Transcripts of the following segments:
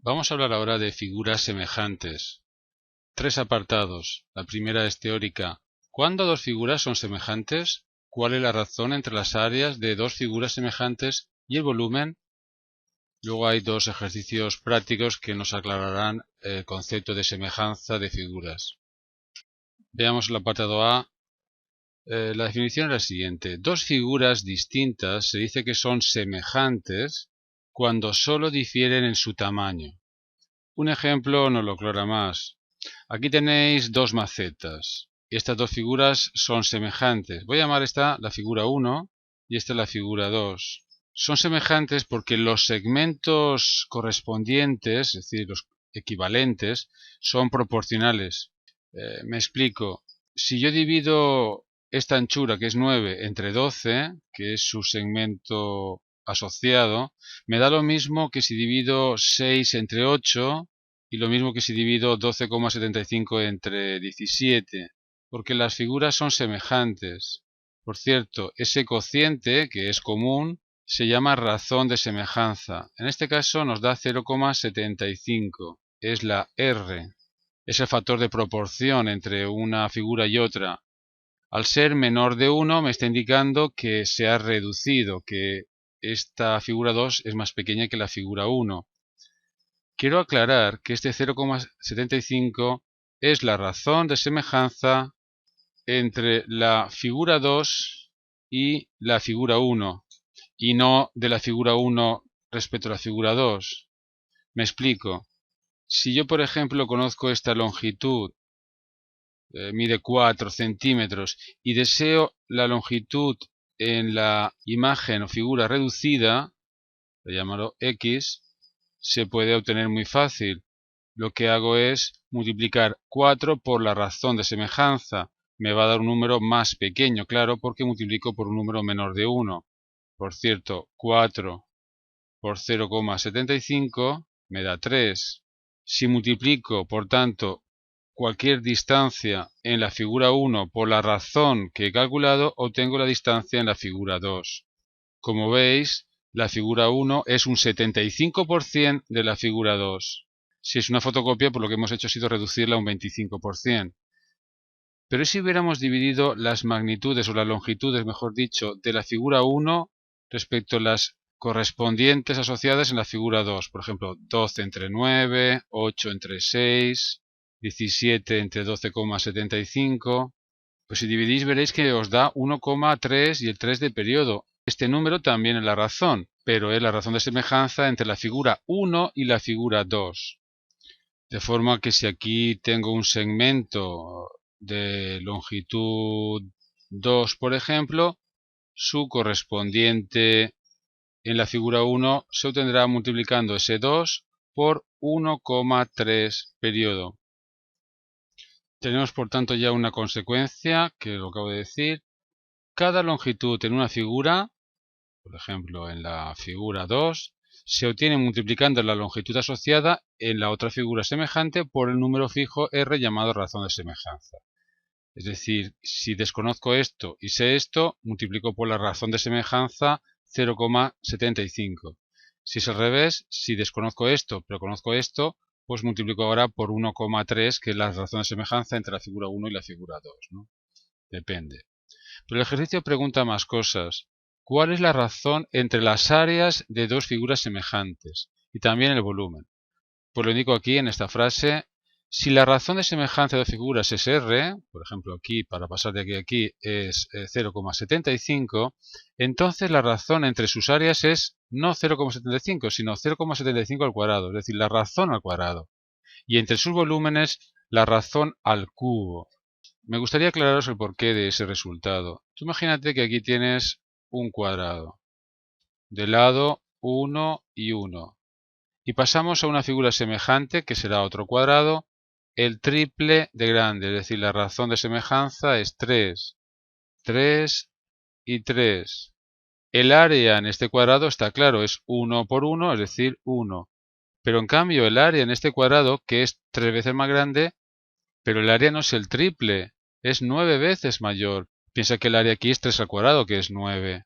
Vamos a hablar ahora de figuras semejantes. Tres apartados. La primera es teórica. ¿Cuándo dos figuras son semejantes? ¿Cuál es la razón entre las áreas de dos figuras semejantes y el volumen? Luego hay dos ejercicios prácticos que nos aclararán el concepto de semejanza de figuras. Veamos el apartado A. La definición es la siguiente. Dos figuras distintas se dice que son semejantes cuando solo difieren en su tamaño. Un ejemplo nos lo aclara más. Aquí tenéis dos macetas. Estas dos figuras son semejantes. Voy a llamar esta la figura 1 y esta la figura 2. Son semejantes porque los segmentos correspondientes, es decir, los equivalentes, son proporcionales. Me explico. Si yo divido esta anchura, que es 9, entre 12, que es su segmento asociado, me da lo mismo que si divido 6 entre 8 y lo mismo que si divido 12,75 entre 17, porque las figuras son semejantes. Por cierto, ese cociente, que es común, se llama razón de semejanza. En este caso nos da 0,75, es la R. Es el factor de proporción entre una figura y otra. Al ser menor de 1 me está indicando que se ha reducido, que esta figura 2 es más pequeña que la figura 1. Quiero aclarar que este 0,75 es la razón de semejanza entre la figura 2 y la figura 1, y no de la figura 1 respecto a la figura 2. Me explico. Si yo, por ejemplo, conozco esta longitud, mide 4 centímetros, y deseo la longitud en la imagen o figura reducida, le llamaré X, se puede obtener muy fácil. Lo que hago es multiplicar 4 por la razón de semejanza. Me va a dar un número más pequeño, claro, porque multiplico por un número menor de 1. Por cierto, 4 por 0,75 me da 3. Si multiplico, por tanto, cualquier distancia en la figura 1 por la razón que he calculado, obtengo la distancia en la figura 2. Como veis, la figura 1 es un 75% de la figura 2. Si es una fotocopia, pues lo que hemos hecho ha sido reducirla a un 25%. Pero si hubiéramos dividido las magnitudes o las longitudes, mejor dicho, de la figura 1 respecto a las correspondientes asociadas en la figura 2, por ejemplo, 12 entre 9, 8 entre 6, 17 entre 12,75, pues si dividís veréis que os da 1,3 y el 3 de periodo. Este número también es la razón, pero es la razón de semejanza entre la figura 1 y la figura 2. De forma que si aquí tengo un segmento de longitud 2, por ejemplo, su correspondiente en la figura 1 se obtendrá multiplicando ese 2 por 1,3 periodo. Tenemos por tanto ya una consecuencia, que lo acabo de decir. Cada longitud en una figura, por ejemplo en la figura 2, se obtiene multiplicando la longitud asociada en la otra figura semejante por el número fijo R llamado razón de semejanza. Es decir, si desconozco esto y sé esto, multiplico por la razón de semejanza 0,75. Si es al revés, si desconozco esto pero conozco esto, pues multiplico ahora por 1,3, que es la razón de semejanza entre la figura 1 y la figura 2, ¿no? Depende. Pero el ejercicio pregunta más cosas. ¿Cuál es la razón entre las áreas de dos figuras semejantes? Y también el volumen. Pues lo indico aquí en esta frase. Si la razón de semejanza de dos figuras es R, por ejemplo aquí para pasar de aquí a aquí es 0,75, entonces la razón entre sus áreas es no 0,75, sino 0,75 al cuadrado, es decir, la razón al cuadrado. Y entre sus volúmenes, la razón al cubo. Me gustaría aclararos el porqué de ese resultado. Tú imagínate que aquí tienes un cuadrado, de lado 1 y 1. Y pasamos a una figura semejante, que será otro cuadrado, el triple de grande, es decir, la razón de semejanza es 3. 3 y 3. El área en este cuadrado está claro, es 1 por 1, es decir, 1. Pero en cambio el área en este cuadrado, que es 3 veces más grande, pero el área no es el triple, es 9 veces mayor. Piensa que el área aquí es 3 al cuadrado, que es 9.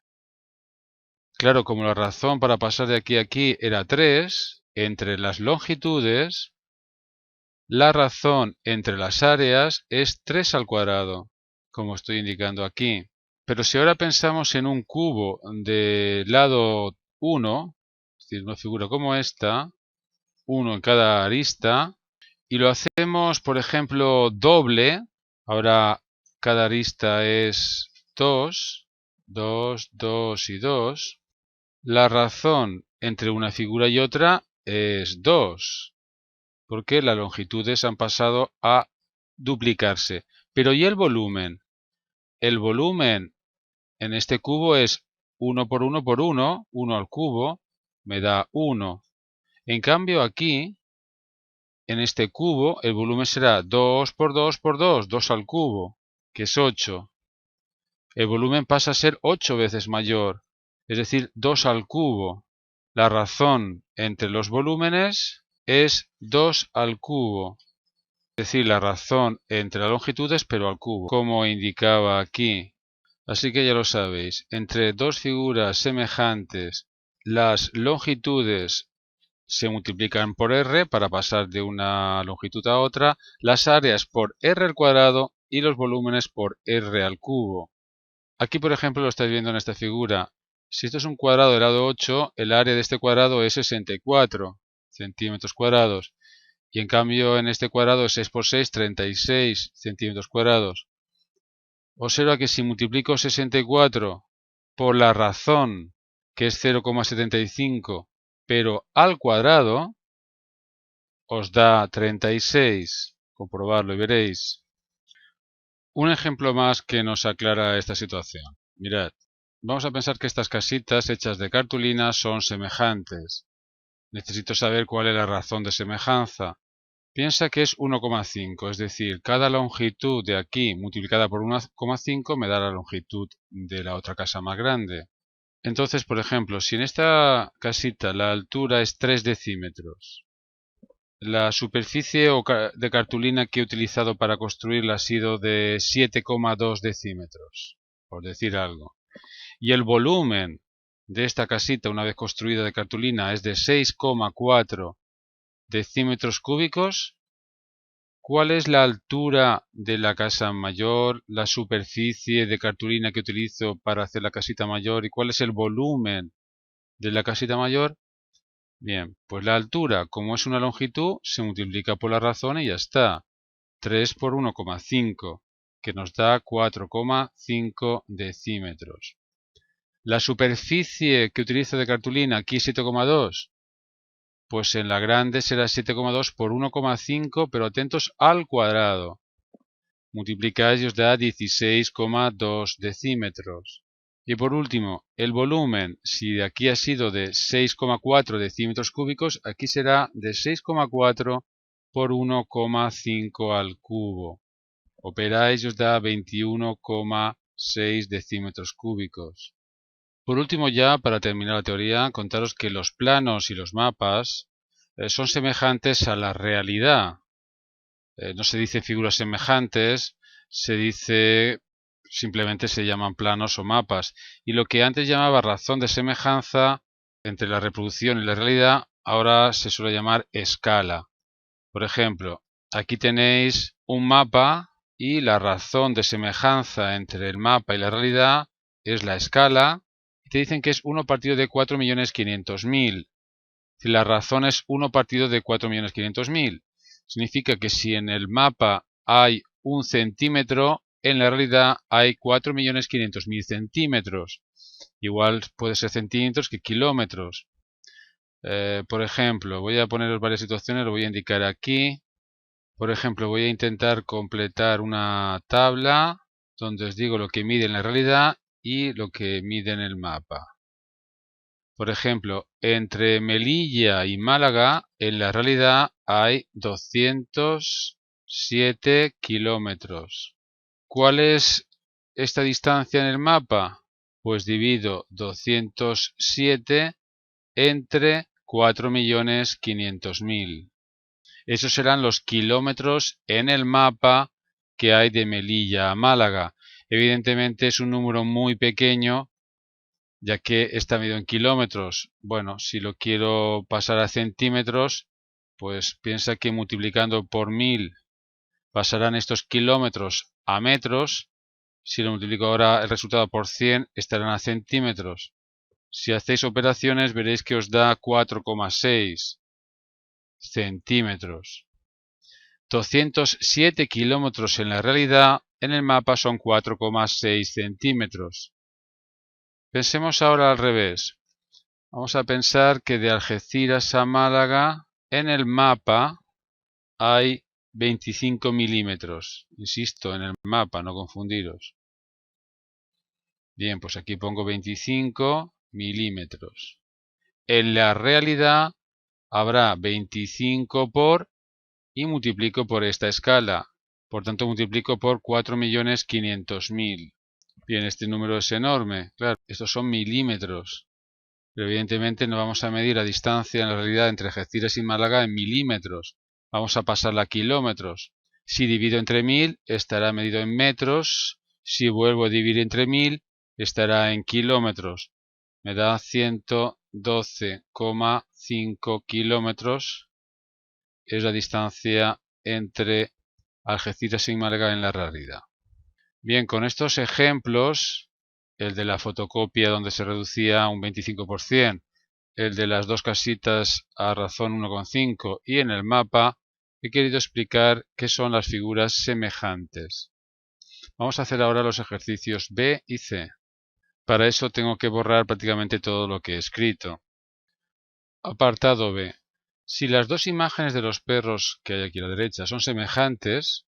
Claro, como la razón para pasar de aquí a aquí era 3, entre las longitudes, la razón entre las áreas es 3 al cuadrado, como estoy indicando aquí. Pero si ahora pensamos en un cubo de lado 1, es decir, una figura como esta, 1 en cada arista, y lo hacemos, por ejemplo, doble, ahora cada arista es 2, 2, 2 y 2, la razón entre una figura y otra es 2, porque las longitudes han pasado a duplicarse. Pero ¿y el volumen? El volumen en este cubo es 1 por 1 por 1, 1 al cubo, me da 1. En cambio aquí, en este cubo, el volumen será 2 por 2 por 2, 2 al cubo, que es 8. El volumen pasa a ser 8 veces mayor, es decir, 2 al cubo. La razón entre los volúmenes es 2 al cubo, es decir, la razón entre las longitudes pero al cubo, como indicaba aquí. Así que ya lo sabéis, entre dos figuras semejantes, las longitudes se multiplican por r para pasar de una longitud a otra, las áreas por r al cuadrado y los volúmenes por r al cubo. Aquí, por ejemplo, lo estáis viendo en esta figura. Si esto es un cuadrado de lado 8, el área de este cuadrado es 64 centímetros cuadrados. Y en cambio en este cuadrado es 6 por 6, 36 centímetros cuadrados. Observa que si multiplico 64 por la razón, que es 0,75, pero al cuadrado, os da 36. Comprobarlo y veréis. Un ejemplo más que nos aclara esta situación. Mirad, vamos a pensar que estas casitas hechas de cartulina son semejantes. Necesito saber cuál es la razón de semejanza. Piensa que es 1,5, es decir, cada longitud de aquí multiplicada por 1,5 me da la longitud de la otra casa más grande. Entonces, por ejemplo, si en esta casita la altura es 3 decímetros, la superficie de cartulina que he utilizado para construirla ha sido de 7,2 decímetros, por decir algo, y el volumen de esta casita una vez construida de cartulina es de 6,4 decímetros cúbicos, ¿cuál es la altura de la casa mayor, la superficie de cartulina que utilizo para hacer la casita mayor y cuál es el volumen de la casita mayor? Bien, pues la altura, como es una longitud, se multiplica por la razón y ya está. 3 por 1,5, que nos da 4,5 decímetros. La superficie que utilizo de cartulina, aquí 7,2. Pues en la grande será 7,2 por 1,5, pero atentos al cuadrado. Multiplicáis y os da 16,2 decímetros. Y por último, el volumen, si de aquí ha sido de 6,4 decímetros cúbicos, aquí será de 6,4 por 1,5 al cubo. Operáis y os da 21,6 decímetros cúbicos. Por último ya, para terminar la teoría, contaros que los planos y los mapas son semejantes a la realidad. No se dice figuras semejantes, se dice simplemente se llaman planos o mapas. Y lo que antes llamaba razón de semejanza entre la reproducción y la realidad, ahora se suele llamar escala. Por ejemplo, aquí tenéis un mapa y la razón de semejanza entre el mapa y la realidad es la escala. Te dicen que es 1 partido de 4.500.000. Si la razón es 1 partido de 4.500.000, significa que si en el mapa hay 1 centímetro, en la realidad hay 4.500.000 centímetros. Igual puede ser centímetros que kilómetros. Por ejemplo, voy a poneros varias situaciones, lo voy a indicar aquí. Por ejemplo, voy a intentar completar una tabla donde os digo lo que mide en la realidad y lo que mide en el mapa. Por ejemplo, entre Melilla y Málaga, en la realidad hay 207 kilómetros. ¿Cuál es esta distancia en el mapa? Pues divido 207 entre 4.500.000. Esos serán los kilómetros en el mapa que hay de Melilla a Málaga. Evidentemente es un número muy pequeño, ya que está medido en kilómetros. Bueno, si lo quiero pasar a centímetros, pues piensa que multiplicando por 1000 pasarán estos kilómetros a metros. Si lo multiplico ahora el resultado por 100, estarán a centímetros. Si hacéis operaciones veréis que os da 4,6 centímetros. 207 kilómetros en la realidad, en el mapa son 4,6 centímetros. Pensemos ahora al revés. Vamos a pensar que de Algeciras a Málaga, en el mapa hay 25 milímetros. Insisto, en el mapa, no confundiros. Bien, pues aquí pongo 25 milímetros. En la realidad habrá 25 por y multiplico por esta escala. Por tanto, multiplico por 4.500.000. Bien, este número es enorme. Claro, estos son milímetros. Pero evidentemente no vamos a medir la distancia en la realidad entre Algeciras y Málaga en milímetros. Vamos a pasarla a kilómetros. Si divido entre 1000, estará medido en metros. Si vuelvo a dividir entre 1000, estará en kilómetros. Me da 112,5 kilómetros. Es la distancia entre Algeciras y Málaga en la realidad. Bien, con estos ejemplos, el de la fotocopia donde se reducía un 25%, el de las dos casitas a razón 1,5 y en el mapa, he querido explicar qué son las figuras semejantes. Vamos a hacer ahora los ejercicios B y C. Para eso tengo que borrar prácticamente todo lo que he escrito. Apartado B. Si las dos imágenes de los perros que hay aquí a la derecha son semejantes,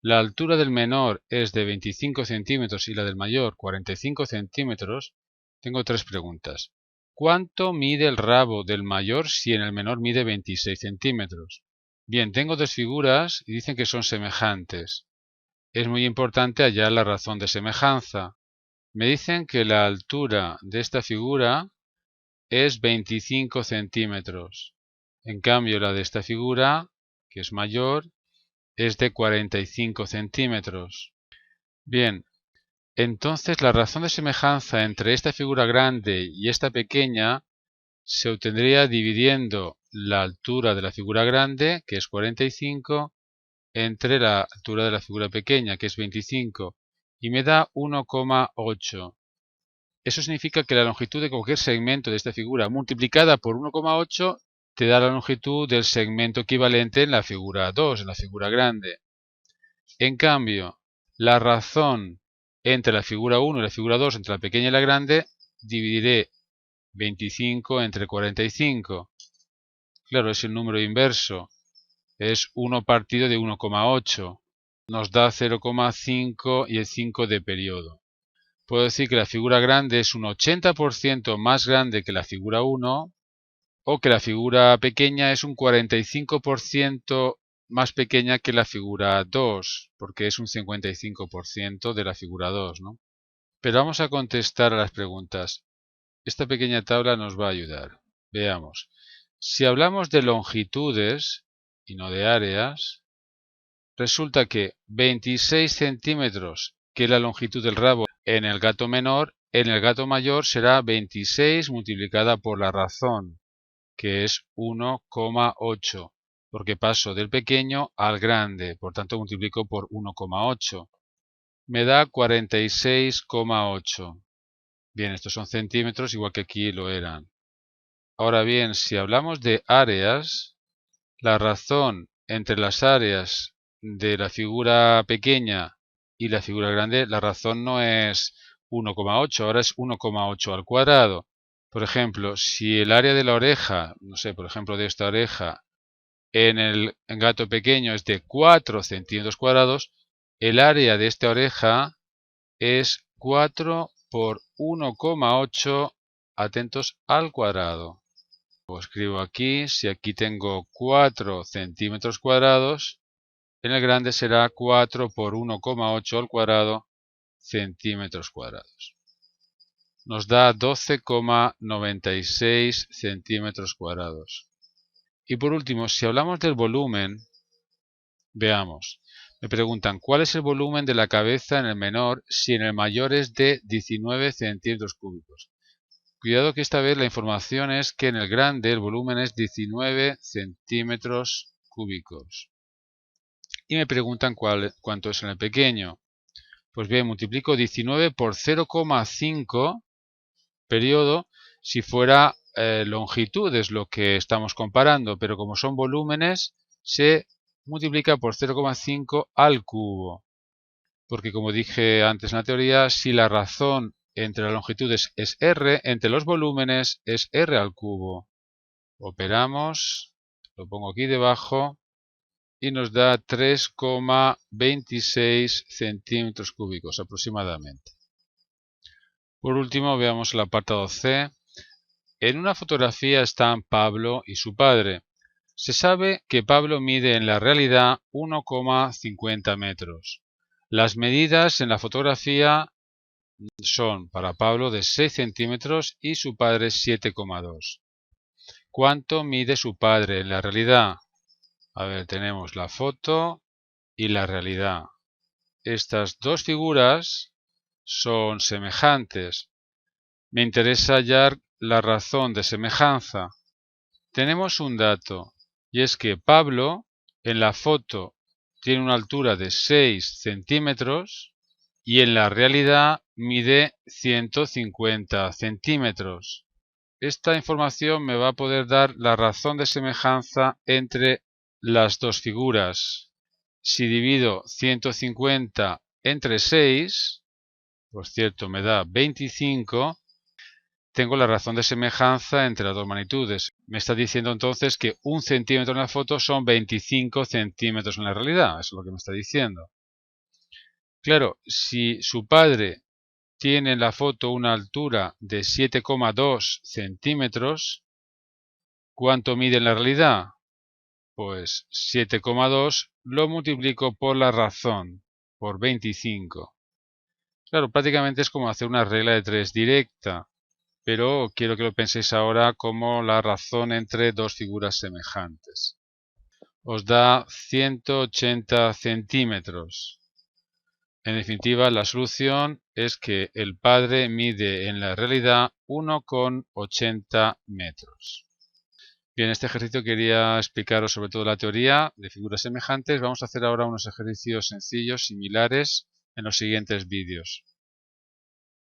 la altura del menor es de 25 centímetros y la del mayor 45 centímetros, tengo tres preguntas. ¿Cuánto mide el rabo del mayor si en el menor mide 26 centímetros? Bien, tengo dos figuras y dicen que son semejantes. Es muy importante hallar la razón de semejanza. Me dicen que la altura de esta figura es 25 centímetros. En cambio, la de esta figura, que es mayor, es de 45 centímetros. Bien, entonces la razón de semejanza entre esta figura grande y esta pequeña se obtendría dividiendo la altura de la figura grande, que es 45, entre la altura de la figura pequeña, que es 25, y me da 1,8. Eso significa que la longitud de cualquier segmento de esta figura multiplicada por 1,8 te da la longitud del segmento equivalente en la figura 2, en la figura grande. En cambio, la razón entre la figura 1 y la figura 2, entre la pequeña y la grande, dividiré 25 entre 45. Claro, es el número inverso. Es 1 partido de 1,8. Nos da 0,5 y el 5 de periodo. Puedo decir que la figura grande es un 80% más grande que la figura 1 o que la figura pequeña es un 45% más pequeña que la figura 2, porque es un 55% de la figura 2, ¿no? Pero vamos a contestar a las preguntas. Esta pequeña tabla nos va a ayudar. Veamos. Si hablamos de longitudes y no de áreas, resulta que 26 centímetros, que es la longitud del rabo en el gato menor, en el gato mayor será 26 multiplicada por la razón, que es 1,8, porque paso del pequeño al grande, por tanto multiplico por 1,8. Me da 46,8. Bien, estos son centímetros, igual que aquí lo eran. Ahora bien, si hablamos de áreas, la razón entre las áreas de la figura pequeña y la figura grande, la razón no es 1,8, ahora es 1,8 al cuadrado. Por ejemplo, si el área de la oreja, no sé, por ejemplo de esta oreja, en el gato pequeño es de 4 centímetros cuadrados, el área de esta oreja es 4 por 1,8, atentos, al cuadrado. Lo escribo aquí, si aquí tengo 4 centímetros cuadrados, en el grande será 4 por 1,8 al cuadrado centímetros cuadrados. Nos da 12,96 centímetros cuadrados. Y por último, si hablamos del volumen, veamos. Me preguntan, ¿cuál es el volumen de la cabeza en el menor si en el mayor es de 19 centímetros cúbicos? Cuidado que esta vez la información es que en el grande el volumen es 19 centímetros cúbicos. Y me preguntan cuánto es en el pequeño. Pues bien, multiplico 19 por 0,5 periodo si fuera longitudes lo que estamos comparando, pero como son volúmenes se multiplica por 0,5 al cubo. Porque como dije antes en la teoría, si la razón entre las longitudes es r, entre los volúmenes es r al cubo. Operamos, lo pongo aquí debajo, y nos da 3,26 centímetros cúbicos aproximadamente. Por último, veamos el apartado C. En una fotografía están Pablo y su padre. Se sabe que Pablo mide en la realidad 1,50 metros. Las medidas en la fotografía son para Pablo de 6 centímetros y su padre 7,2. ¿Cuánto mide su padre en la realidad? A ver, tenemos la foto y la realidad. Estas dos figuras son semejantes. Me interesa hallar la razón de semejanza. Tenemos un dato, y es que Pablo en la foto tiene una altura de 6 centímetros y en la realidad mide 150 centímetros. Esta información me va a poder dar la razón de semejanza entre las dos figuras. Si divido 150 entre 6, por cierto me da 25, tengo la razón de semejanza entre las dos magnitudes. Me está diciendo entonces que 1 centímetro en la foto son 25 centímetros en la realidad. Eso es lo que me está diciendo. Claro, si su padre tiene en la foto una altura de 7,2 centímetros, ¿cuánto mide en la realidad? Pues 7,2 lo multiplico por la razón, por 25. Claro, prácticamente es como hacer una regla de 3 directa, pero quiero que lo penséis ahora como la razón entre dos figuras semejantes. Os da 180 centímetros. En definitiva, la solución es que el padre mide en la realidad 1,80 metros. Bien, este ejercicio quería explicaros sobre todo la teoría de figuras semejantes. Vamos a hacer ahora unos ejercicios sencillos, similares, en los siguientes vídeos.